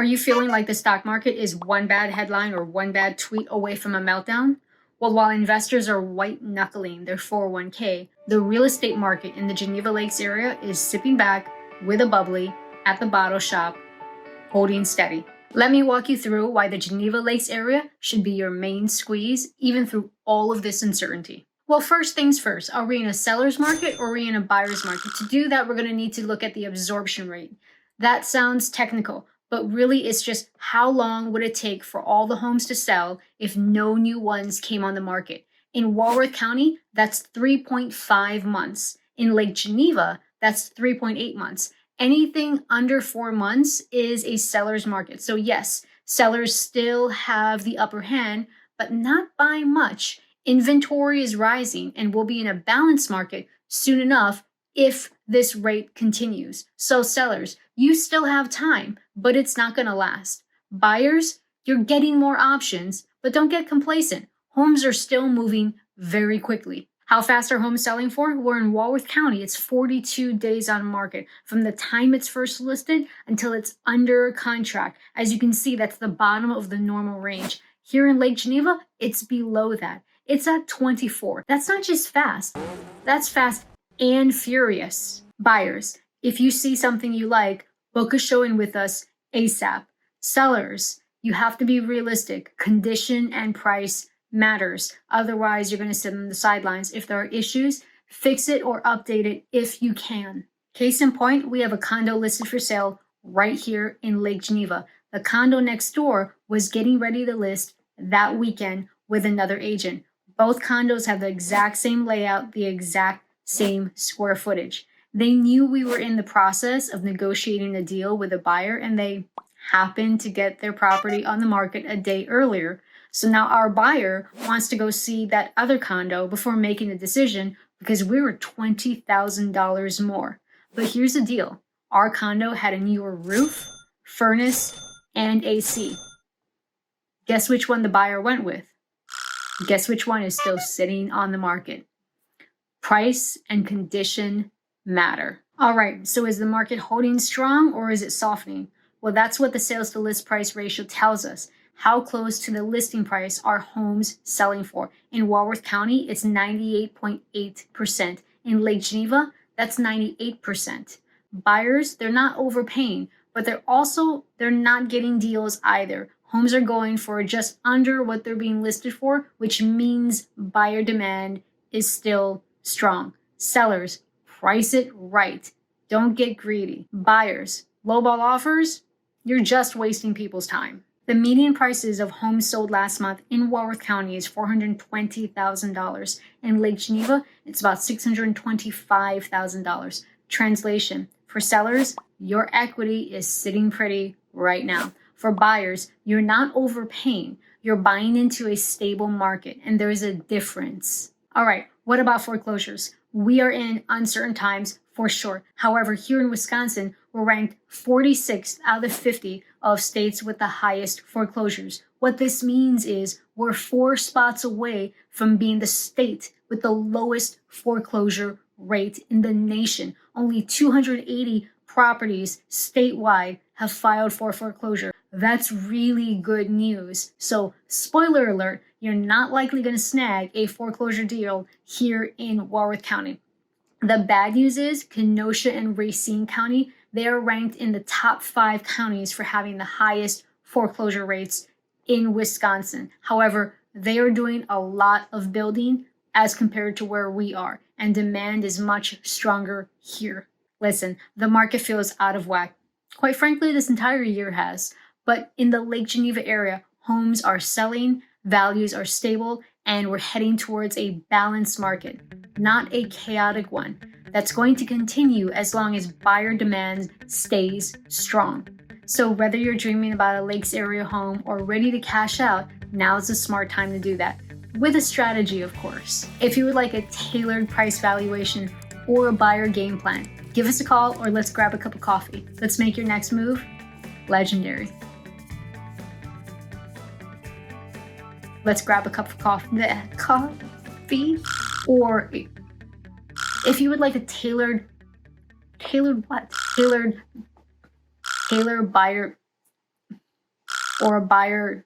Are you feeling like the stock market is one bad headline or one bad tweet away from a meltdown? Well, while investors are white-knuckling their 401k, the real estate market in the Geneva Lakes area is sipping back with a bubbly at the bottle shop, holding steady. Let me walk you through why the Geneva Lakes area should be your main squeeze, even through all of this uncertainty. Well, first things first, are we in a seller's market or are we in a buyer's market? To do that, we're going to need to look at the absorption rate. That sounds technical, but really it's just how long would it take for all the homes to sell if no new ones came on the market. In Walworth County, that's 3.5 months. In Lake Geneva, that's 3.8 months. Anything under 4 months is a seller's market. So yes, sellers still have the upper hand, but not by much. Inventory is rising and we'll be in a balanced market soon enough if this rate continues. So sellers, you still have time, but it's not going to last. Buyers, you're getting more options, but don't get complacent. Homes are still moving very quickly. How fast are homes selling for? We're in Walworth County. It's 42 days on market from the time it's first listed until it's under contract. As you can see, that's the bottom of the normal range. Here in Lake Geneva, it's below that. It's at 24. That's not just fast. That's fast and furious. Buyers, if you see something you like, book a showing with us ASAP. Sellers, you have to be realistic. Condition and price matters. Otherwise, you're going to sit on the sidelines. If there are issues, fix it or update it if you can. Case in point, we have a condo listed for sale right here in Lake Geneva. The condo next door was getting ready to list that weekend with another agent. Both condos have the exact same layout, the exact same square footage. They knew we were in the process of negotiating a deal with a buyer, and they happened to get their property on the market a day earlier. So now our buyer wants to go see that other condo before making a decision because we were $20,000 more. But here's the deal. Our condo had a newer roof, furnace, and AC. Guess which one the buyer went with? Guess which one is still sitting on the market? Price and condition matter. All right, so is the market holding strong or is it softening? Well, that's what the sales to list price ratio tells us. How close to the listing price are homes selling for? In Walworth County, it's 98.8%. In Lake Geneva, that's 98%. Buyers, they're not overpaying, but they're not getting deals either. Homes are going for just under what they're being listed for, which means buyer demand is still strong. Sellers, price it right. Don't get greedy. Buyers, lowball offers, you're just wasting people's time. The median prices of homes sold last month in Walworth County is $420,000. In Lake Geneva, it's about $625,000. Translation, for sellers, your equity is sitting pretty right now. For buyers, you're not overpaying. You're buying into a stable market, and there's a difference. All right, what about foreclosures? We are in uncertain times for sure. However, here in Wisconsin, we're ranked 46th out of 50 of states with the highest foreclosures. What this means is we're 4 spots away from being the state with the lowest foreclosure rate in the nation. Only 280 properties statewide have filed for foreclosure. That's really good news. So, spoiler alert, you're not likely going to snag a foreclosure deal here in Walworth County. The bad news is Kenosha and Racine County, they are ranked in the top 5 counties for having the highest foreclosure rates in Wisconsin. However, they are doing a lot of building as compared to where we are, and demand is much stronger here. Listen, the market feels out of whack. Quite frankly, this entire year has. But in the Lake Geneva area, homes are selling, values are stable, and we're heading towards a balanced market, not a chaotic one. That's going to continue as long as buyer demand stays strong. So whether you're dreaming about a Lakes area home or ready to cash out, now's a smart time to do that. With a strategy, of course. If you would like a tailored price valuation or a buyer game plan, give us a call or let's grab a cup of coffee. Let's make your next move legendary. Let's grab a cup of coffee, or if you would like a tailored buyer or a buyer